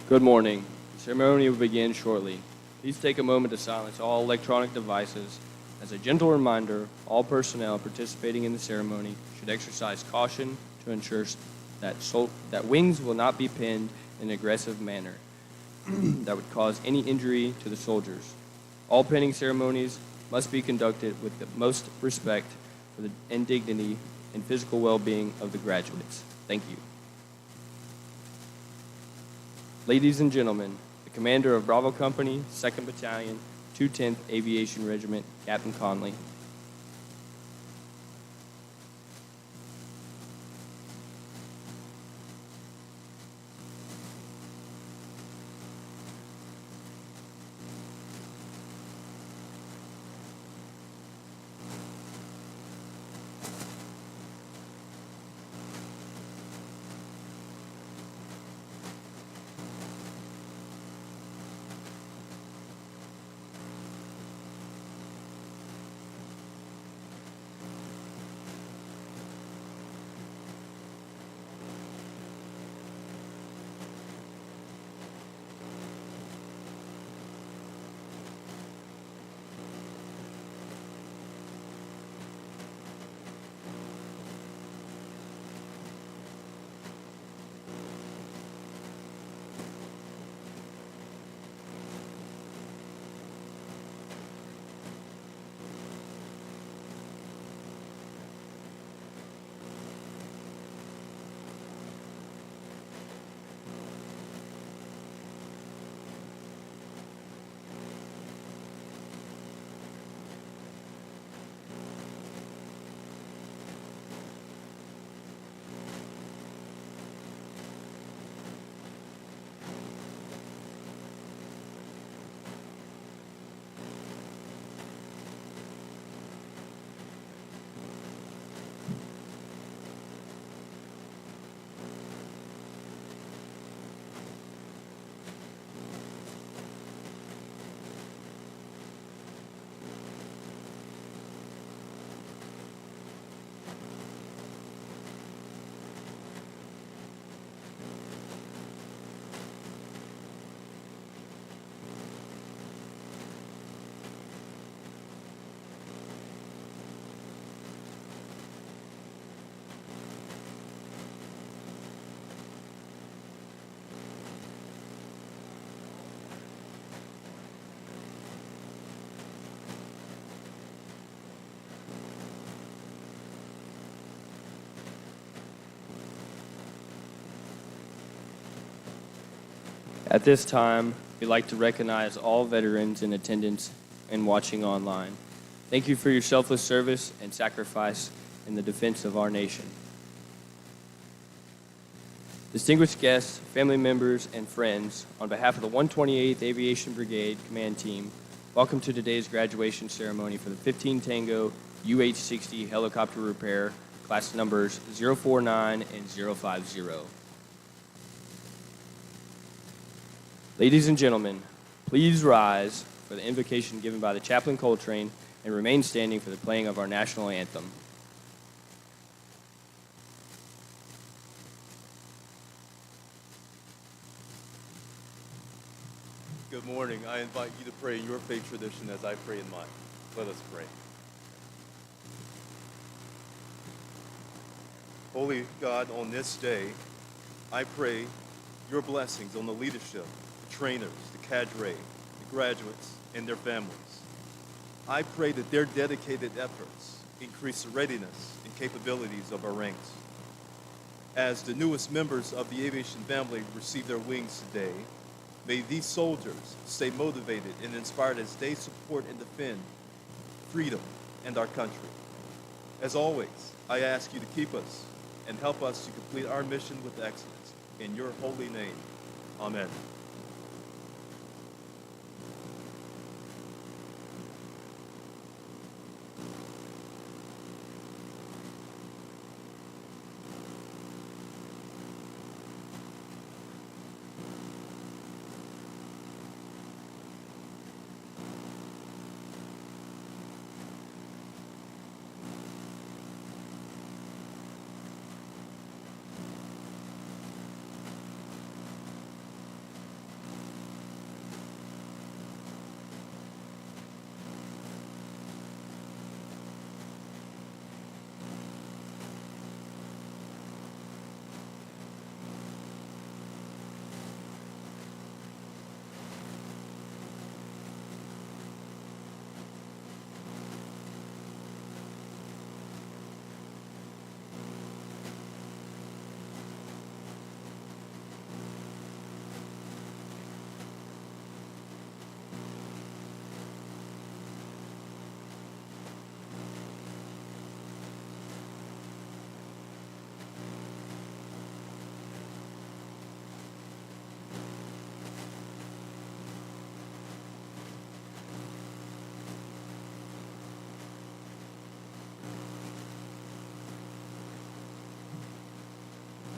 Good morning. The ceremony will begin shortly. Please take a moment to silence all electronic devices. As a gentle reminder, all personnel participating in the ceremony should exercise caution to ensure that wings will not be pinned in an aggressive manner that would cause any injury to the soldiers. All pinning ceremonies must be conducted with the most respect for and dignity and physical well-being of the graduates. Thank you. Ladies and gentlemen, the commander of Bravo Company, 2nd Battalion, 128th Aviation Regiment, Captain Conley. At this time, we'd like to recognize all veterans in attendance and watching online. Thank you for your selfless service and sacrifice in the defense of our nation. Distinguished guests, family members, and friends, on behalf of the 128th Aviation Brigade Command Team, welcome to today's graduation ceremony for the 15 Tango UH-60 helicopter repair, class numbers 049 and 050. Ladies and gentlemen, please rise for the invocation given by the Chaplain Coltrane and remain standing for the playing of our national anthem. Good morning. I invite you to pray in your faith tradition as I pray in mine. Let us pray. Holy God, on this day, I pray your blessings on the leadership, the trainers, the cadre, the graduates, and their families. I pray that their dedicated efforts increase the readiness and capabilities of our ranks. As the newest members of the aviation family receive their wings today, may these soldiers stay motivated and inspired as they support and defend freedom and our country. As always, I ask you to keep us and help us to complete our mission with excellence. In your holy name, amen.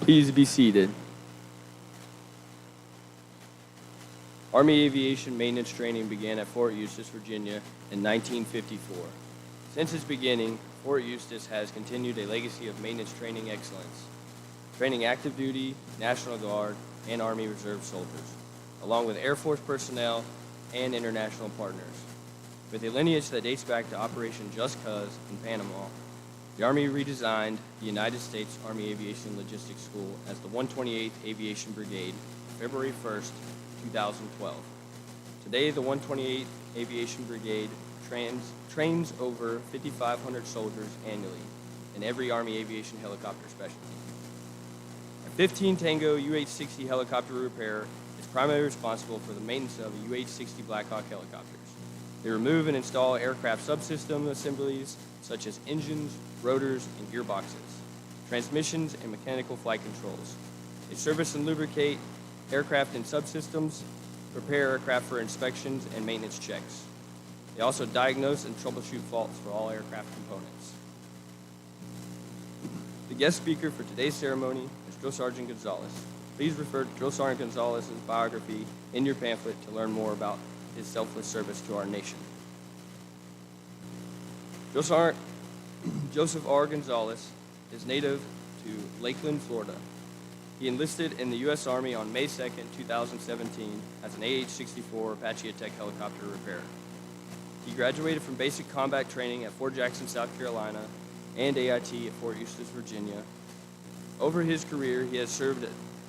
Please be seated. Army aviation maintenance training began at Fort Eustis, Virginia in 1954. Since its beginning, Fort Eustis has continued a legacy of maintenance training excellence, training active duty, National Guard, and Army Reserve soldiers, along with Air Force personnel and international partners. With a lineage that dates back to Operation Just Cause in Panama, the Army redesigned the United States Army Aviation Logistics School as the 128th Aviation Brigade February 1st, 2012. Today, the 128th Aviation Brigade trains over 5,500 soldiers annually in every Army aviation helicopter specialty. A 15 Tango UH-60 helicopter repair is primarily responsible for the maintenance of the UH-60 Black Hawk helicopters. They remove and install aircraft subsystem assemblies such as engines, rotors, and gearboxes, transmissions, and mechanical flight controls. They service and lubricate aircraft and subsystems, prepare aircraft for inspections and maintenance checks. They also diagnose and troubleshoot faults for all aircraft components. The guest speaker for today's ceremony is Drill Sergeant Gonzalez. Please refer to Drill Sergeant Gonzalez's biography in your pamphlet to learn more about his selfless service to our nation. Drill Sergeant Joseph R. Gonzalez is native to Lakeland, Florida. He enlisted in the U.S. Army on May 2, 2017 as an AH-64 Apache Attack helicopter repairer. He graduated from basic combat training at Fort Jackson, South Carolina, and AIT at Fort Eustis, Virginia. Over his career, he has served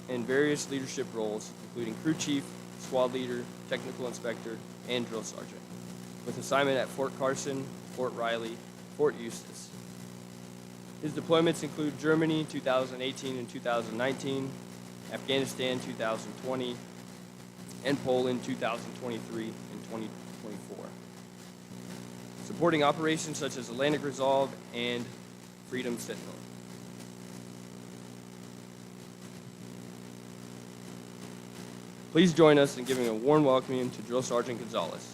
in various leadership roles, including crew chief, squad leader, technical inspector, and drill sergeant, with assignment at Fort Carson, Fort Riley, Fort Eustis. His deployments include Germany 2018 and 2019, Afghanistan 2020, and Poland 2023 and 2024, supporting operations such as Atlantic Resolve and Freedom Sentinel. Please join us in giving a warm welcome to Drill Sergeant Gonzalez.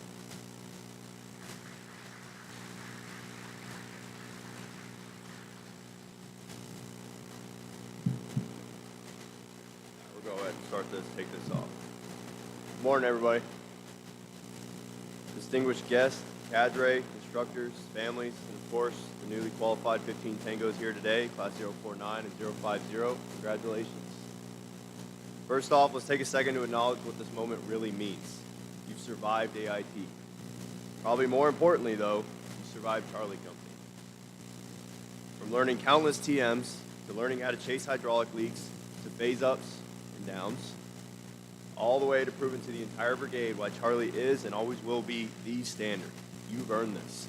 We'll go ahead and start this, take this off. Good morning, everybody. Distinguished guests, cadre, instructors, families, and of course, the newly qualified 15 Tangos here today, class 049 and 050. Congratulations. First off, let's take a second to acknowledge what this moment really means. You've survived AIT. Probably more importantly, though, you survived Charlie Company. From learning countless TMs, to learning how to chase hydraulic leaks, to phase ups and downs, all the way to proving to the entire brigade why Charlie is and always will be the standard. You've earned this.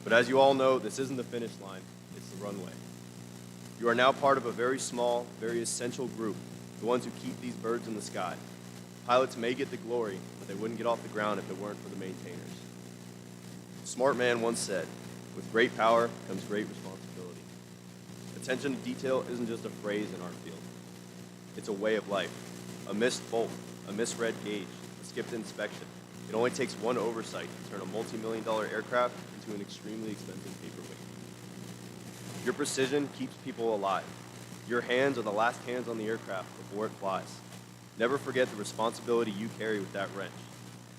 But as you all know, this isn't the finish line, it's the runway. You are now part of a very small, very essential group, the ones who keep these birds in the sky. Pilots may get the glory, but they wouldn't get off the ground if it weren't for the maintainers. A smart man once said, with great power comes great responsibility. Attention to detail isn't just a phrase in our field. It's a way of life. A missed bolt, a misread gauge, a skipped inspection. It only takes one oversight to turn a multi-million-dollar aircraft into an extremely expensive paperweight. Your precision keeps people alive. Your hands are the last hands on the aircraft before it flies. Never forget the responsibility you carry with that wrench.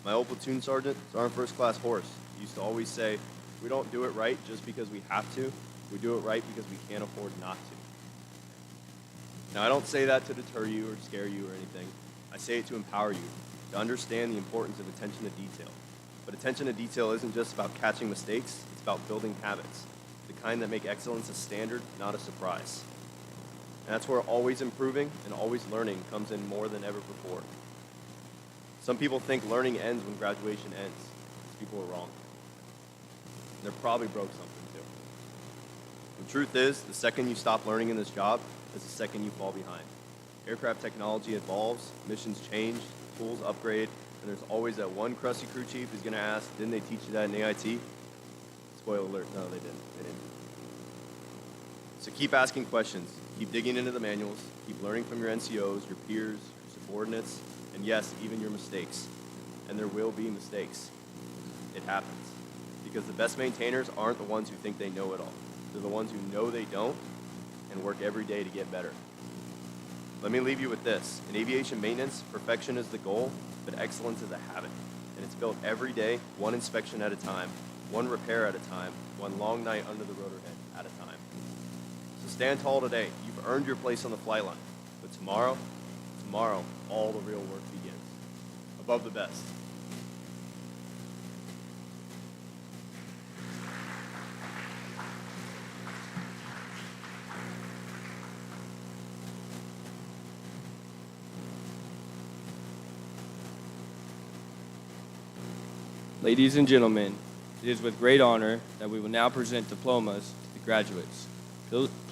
My old platoon sergeant, Sergeant First Class Horse, used to always say, we don't do it right just because we have to. We do it right because we can't afford not to. Now, I don't say that to deter you or scare you or anything. I say it to empower you, to understand the importance of attention to detail. But attention to detail isn't just about catching mistakes, it's about building habits, the kind that make excellence a standard, not a surprise. And that's where always improving and always learning comes in more than ever before. Some people think learning ends when graduation ends. These people are wrong. They're probably broke something too. The truth is, the second you stop learning in this job is the second you fall behind. Aircraft technology evolves, missions change, tools upgrade, and there's always that one crusty crew chief who's going to ask, didn't they teach you that in AIT? Spoiler alert, no, they didn't. So keep asking questions, keep digging into the manuals, keep learning from your NCOs, your peers, your subordinates, and yes, even your mistakes. And there will be mistakes. It happens. Because the best maintainers aren't the ones who think they know it all. They're the ones who know they don't and work every day to get better. Let me leave you with this. In aviation maintenance, perfection is the goal, but excellence is a habit. And it's built every day, one inspection at a time, one repair at a time, one long night under the rotor head at a time. So stand tall today. You've earned your place on the flight line. But tomorrow, all the real work begins. Above the best. Ladies and gentlemen, it is with great honor that we will now present diplomas to the graduates.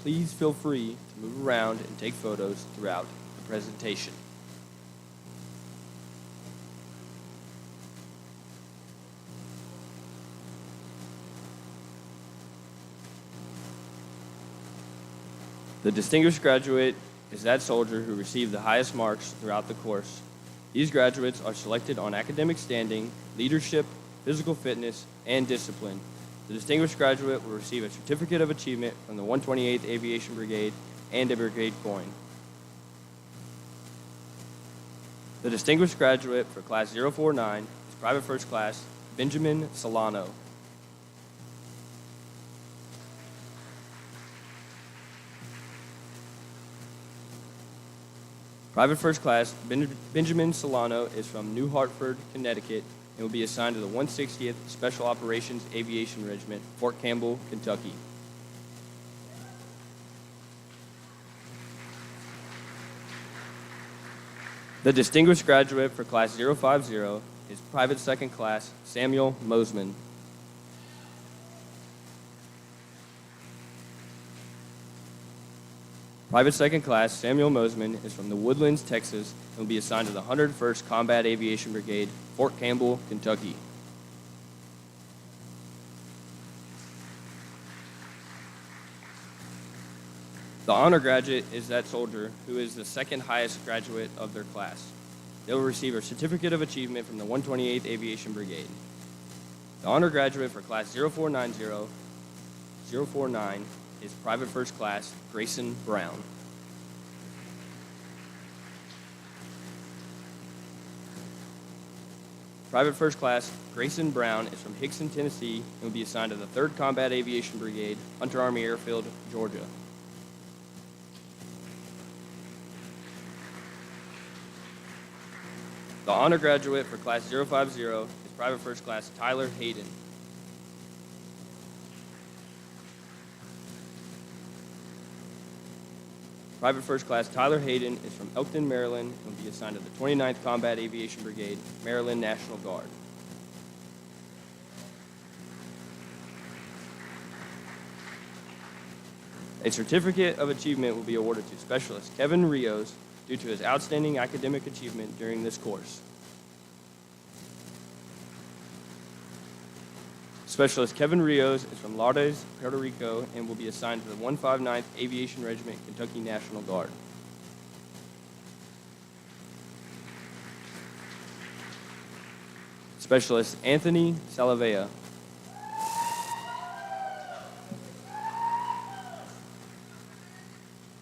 Please feel free to move around and take photos throughout the presentation. The distinguished graduate is that soldier who received the highest marks throughout the course. These graduates are selected on academic standing, leadership, physical fitness, and discipline. The distinguished graduate will receive a certificate of achievement from the 128th Aviation Brigade and a brigade coin. The distinguished graduate for Class 049 is Private First Class Benjamin Solano. Private First Class Benjamin Solano is from New Hartford, Connecticut, and will be assigned to the 160th Special Operations Aviation Regiment, Fort Campbell, Kentucky. The distinguished graduate for Class 050 is Private Second Class Samuel Mosman. Private Second Class Samuel Mosman is from the Woodlands, Texas, and will be assigned to the 101st Combat Aviation Brigade, Fort Campbell, Kentucky. The honor graduate is that soldier who is the second highest graduate of their class. They will receive a certificate of achievement from the 128th Aviation Brigade. The honor graduate for Class 049 is Private First Class Grayson Brown. Private First Class Grayson Brown is from Hickson, Tennessee, and will be assigned to the 3rd Combat Aviation Brigade, Hunter Army Airfield, Georgia. The honor graduate for Class 050 is Private First Class Tyler Hayden. Private First Class Tyler Hayden is from Elkton, Maryland, and will be assigned to the 29th Combat Aviation Brigade, Maryland National Guard. A certificate of achievement will be awarded to Specialist Kevin Rios due to his outstanding academic achievement during this course. Specialist Kevin Rios is from Lauderdale, Puerto Rico, and will be assigned to the 159th Aviation Regiment, Kentucky National Guard. Specialist Anthony Salavea.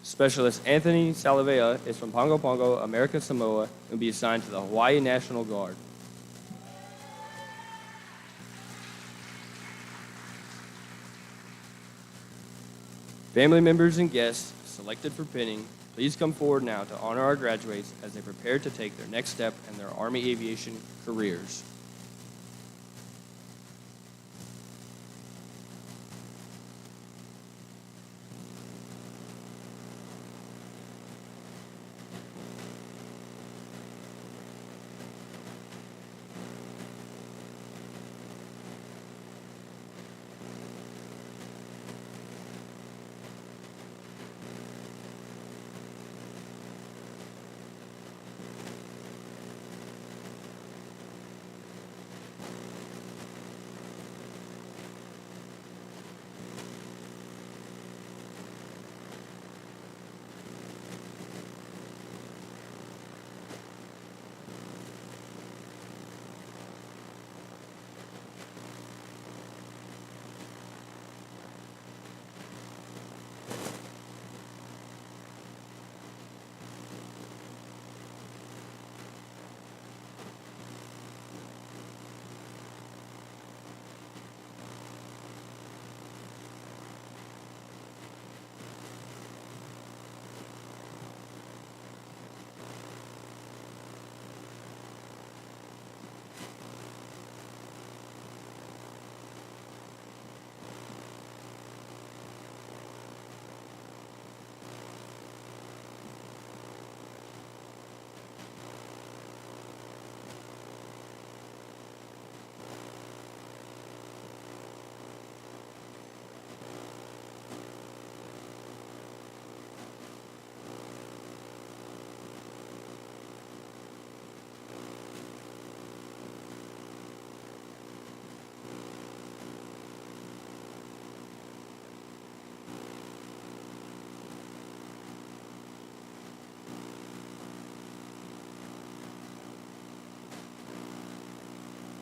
Specialist Anthony Salavea is from Pongo Pongo, America Samoa, and will be assigned to the Hawaii National Guard. Family members and guests selected for pinning, please come forward now to honor our graduates as they prepare to take their next step in their Army aviation careers.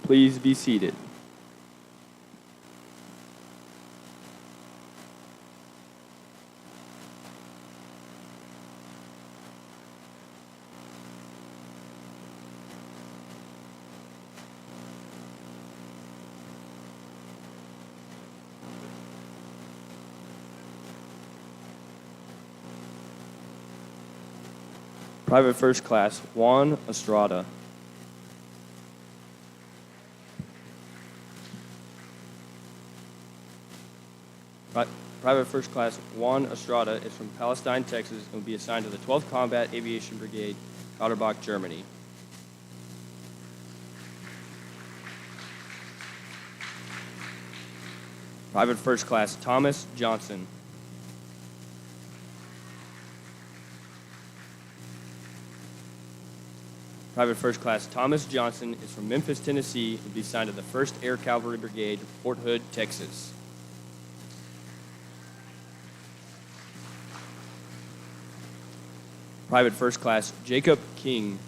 Please be seated. Private First Class Juan Estrada. Private First Class Juan Estrada is from Palestine, Texas, and will be assigned to the 12th Combat Aviation Brigade, Kauterbach, Germany. Private First Class Thomas Johnson. Private First Class Thomas Johnson is from Memphis, Tennessee, and will be assigned to the 1st Air Cavalry Brigade, Fort Hood, Texas. Private First Class Jacob King.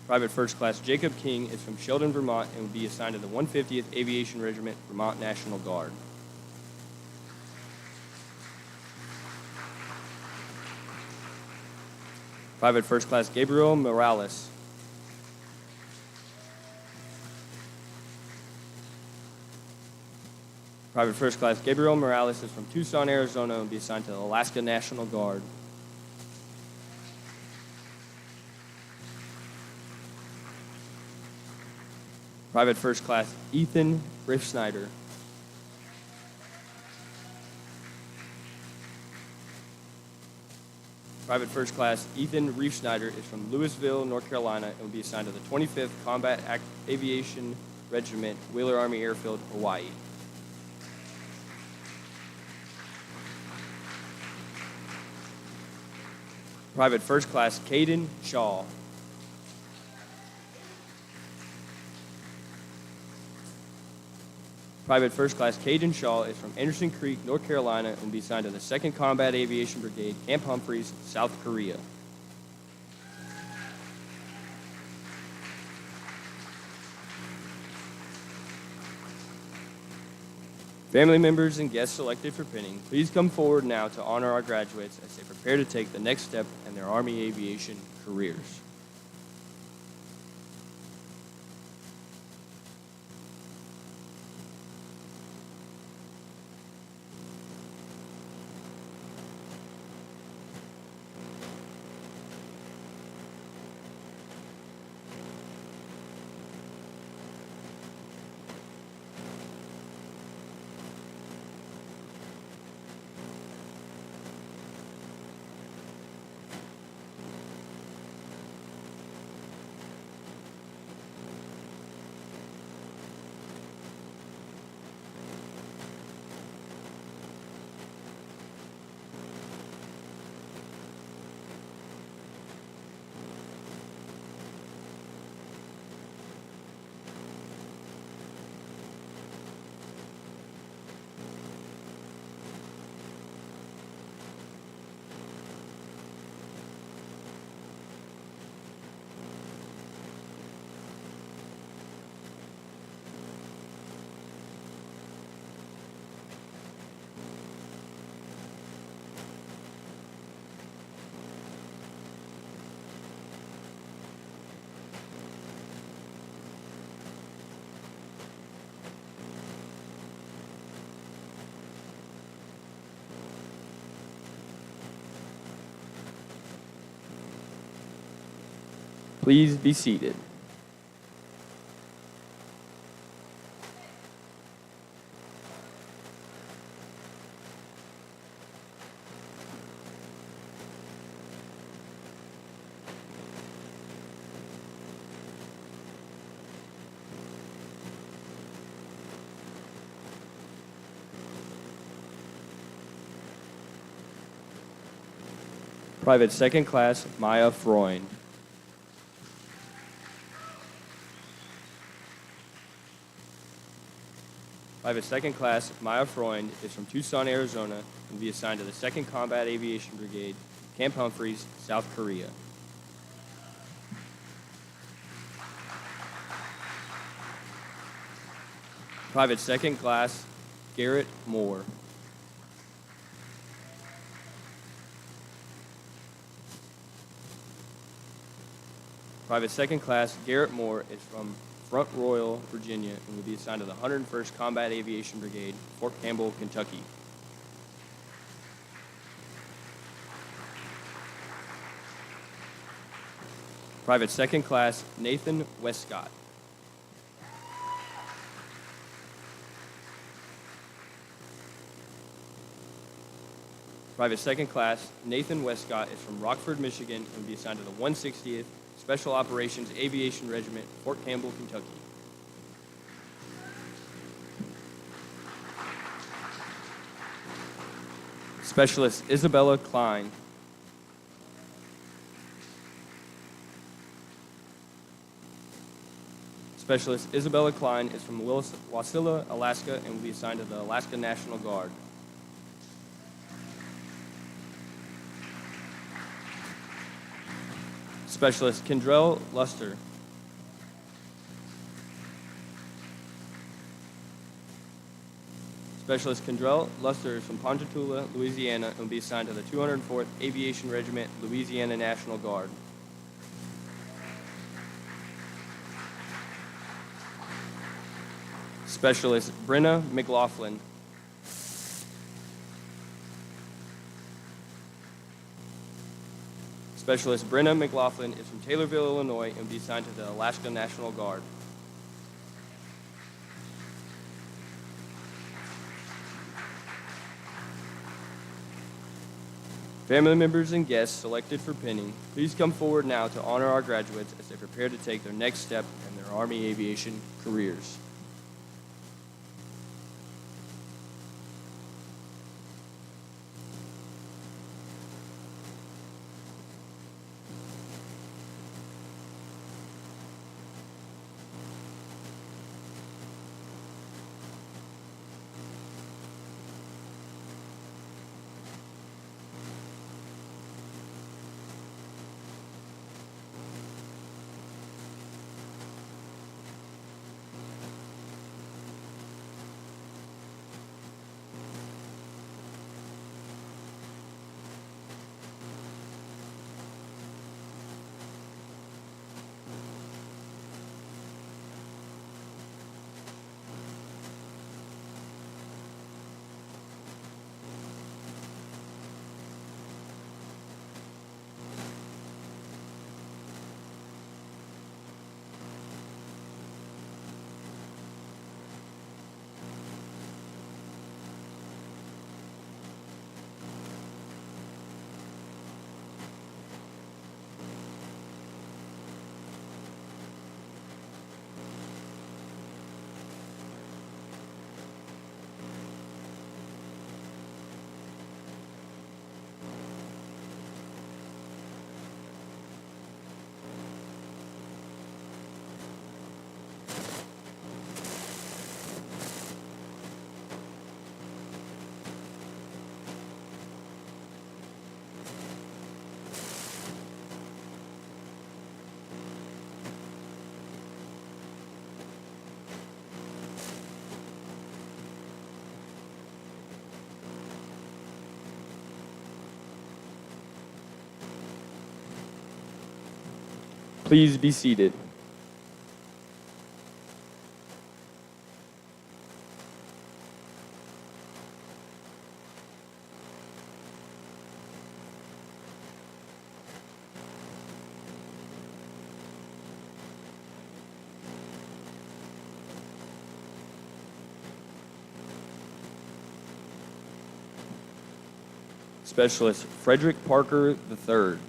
Private First Class Jacob King is from Sheldon, Vermont, and will be assigned to the 128th Aviation Regiment, Vermont National Guard. Private First Class Gabriel Morales. Private First Class Gabriel Morales is from Tucson, Arizona, and will be assigned to the Alaska National Guard. Private First Class Ethan Riffsnyder. Private First Class Ethan Riefsnyder is from Louisville, North Carolina, and will be assigned to the 25th Combat Aviation Regiment, Wheeler Army Airfield, Hawaii. Private First Class Caden Shaw. Private First Class Caden Shaw is from Anderson Creek, North Carolina, and will be assigned to the 2nd Combat Aviation Brigade, Camp Humphreys, South Korea. Family members and guests selected for pinning, please come forward now to honor our graduates as they prepare to take the next step in their Army aviation careers. Please be seated. Private Second Class Maya Freund. Private Second Class Maya Freund is from Tucson, Arizona, and will be assigned to the 2nd Combat Aviation Brigade, Camp Humphreys, South Korea. Private Second Class Garrett Moore. Private Second Class Garrett Moore is from Front Royal, Virginia, and will be assigned to the 101st Combat Aviation Brigade, Fort Campbell, Kentucky. Private Second Class Nathan Westcott. Private Second Class Nathan Westcott is from Rockford, Michigan, and will be assigned to the 160th Special Operations Aviation Regiment, Fort Campbell, Kentucky. Specialist Isabella Klein. Specialist Isabella Klein is from Wasilla, Alaska, and will be assigned to the Alaska National Guard. Specialist Kendrell Luster. Specialist Kendrell Luster is from Ponchatoula, Louisiana, and will be assigned to the 204th Aviation Regiment, Louisiana National Guard. Specialist Brenna McLaughlin. Specialist Brenna McLaughlin is from Taylorville, Illinois, and will be assigned to the Alaska National Guard. Family members and guests selected for pinning, please come forward now to honor our graduates as they prepare to take their next step in their Army aviation careers. Please be seated. Specialist Frederick Parker III.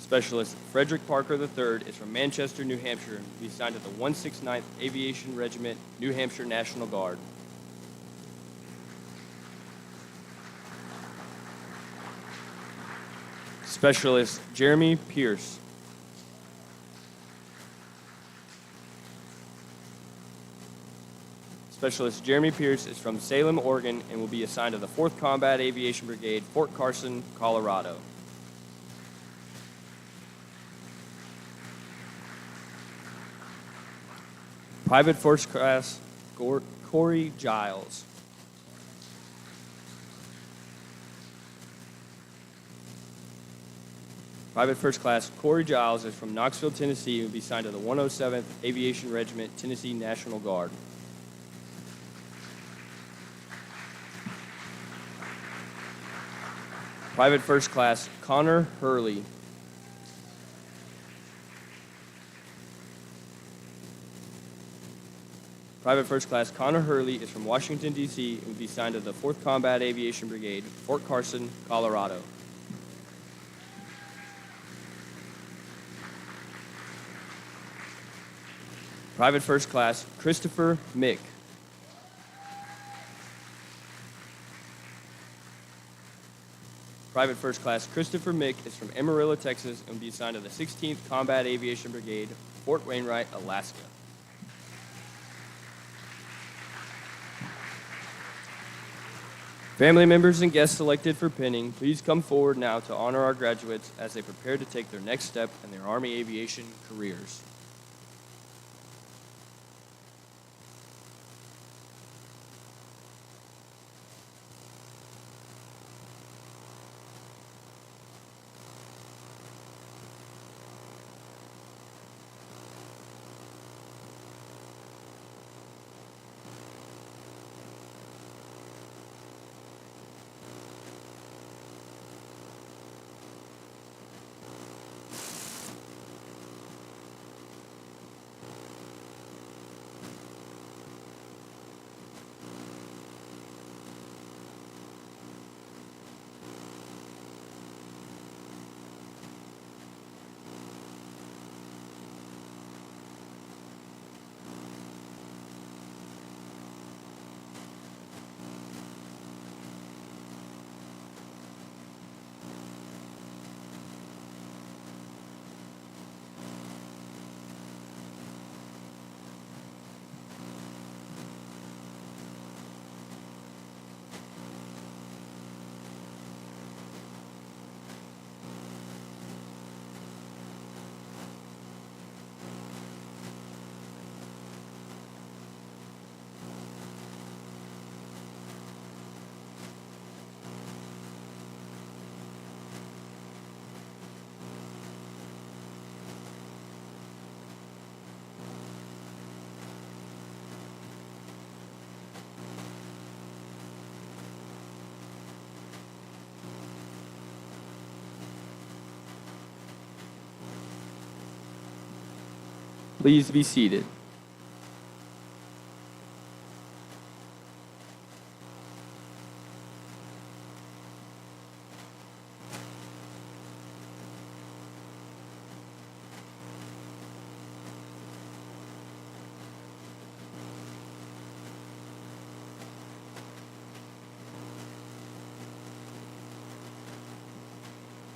Specialist Frederick Parker III is from Manchester, New Hampshire, and will be assigned to the 169th Aviation Regiment, New Hampshire National Guard. Specialist Jeremy Pierce. Specialist Jeremy Pierce is from Salem, Oregon, and will be assigned to the 4th Combat Aviation Brigade, Fort Carson, Colorado. Private First Class Corey Giles. Private First Class Corey Giles is from Knoxville, Tennessee, and will be assigned to the 107th Aviation Regiment, Tennessee National Guard. Private First Class Connor Hurley. Private First Class Connor Hurley is from Washington, D.C., and will be assigned to the 4th Combat Aviation Brigade, Fort Carson, Colorado. Private First Class Christopher Mick. Private First Class Christopher Mick is from Amarillo, Texas, and will be assigned to the 16th Combat Aviation Brigade, Fort Wainwright, Alaska. Family members and guests selected for pinning, please come forward now to honor our graduates as they prepare to take their next step in their Army aviation careers. Please be seated.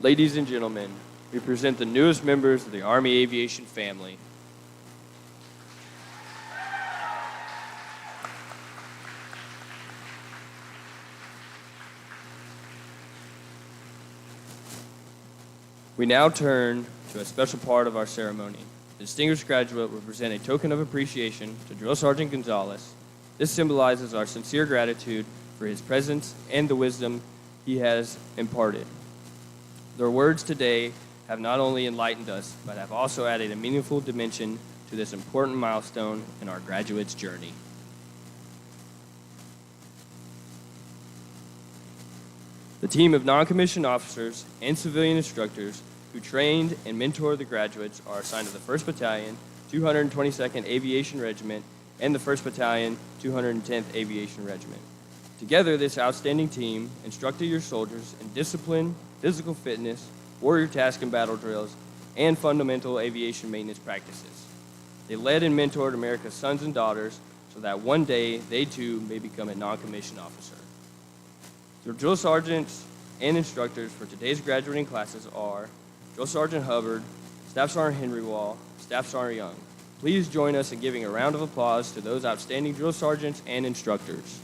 Ladies and gentlemen, we present the newest members of the Army Aviation family. We now turn to a special part of our ceremony. The distinguished graduate will present a token of appreciation to Drill Sergeant Gonzalez. This symbolizes our sincere gratitude for his presence and the wisdom he has imparted. Their words today have not only enlightened us, but have also added a meaningful dimension to this important milestone in our graduates' journey. The team of non-commissioned officers and civilian instructors who trained and mentored the graduates are assigned to the 1st Battalion, 222nd Aviation Regiment, and the 1st Battalion, 210th Aviation Regiment. Together, this outstanding team instructed your soldiers in discipline, physical fitness, warrior task and battle drills, and fundamental aviation maintenance practices. They led and mentored America's sons and daughters so that one day they too may become a non-commissioned officer. The drill sergeants and instructors for today's graduating classes are Drill Sergeant Hubbard, Staff Sergeant Henry Wall, Staff Sergeant Young. please join us in giving a round of applause to those outstanding drill sergeants and instructors.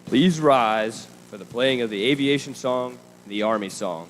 Please rise for the playing of the Aviation song, the Army song.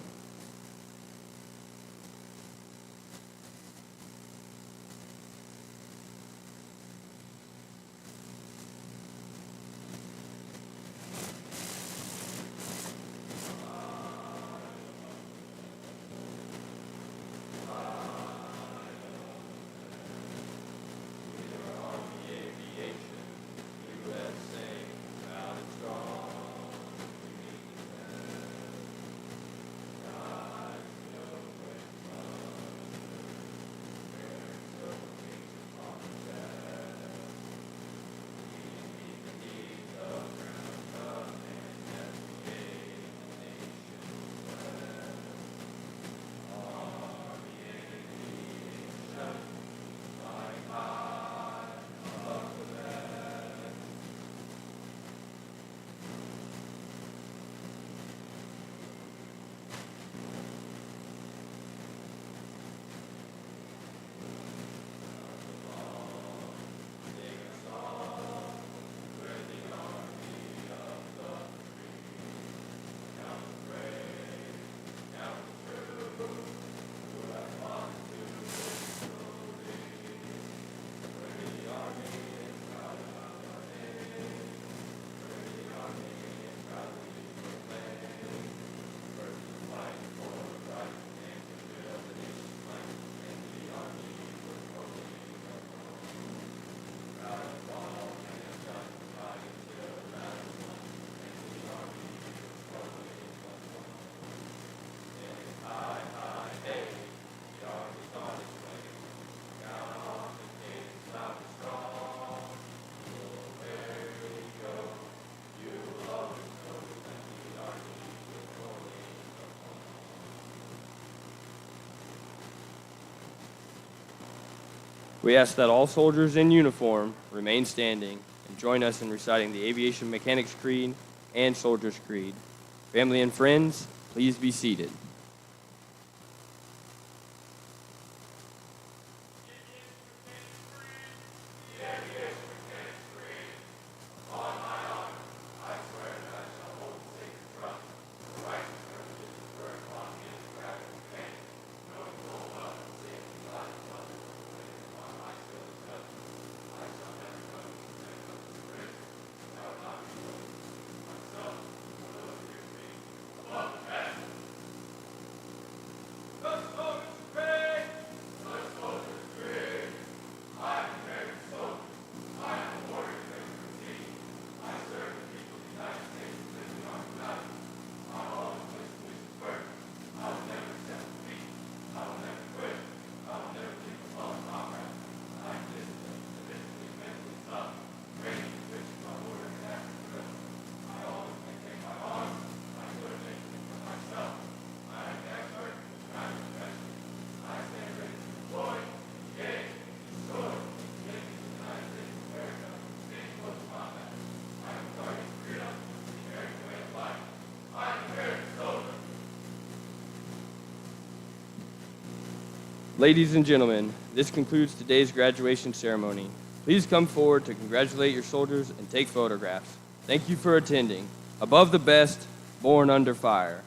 We ask that all soldiers in uniform remain standing and join us in reciting the Aviation Mechanics Creed and Soldier's Creed. Family and friends, please be seated. Ladies and gentlemen, this concludes today's graduation ceremony. Please come forward to congratulate your soldiers and take photographs. Thank you for attending. Above the best, born under fire.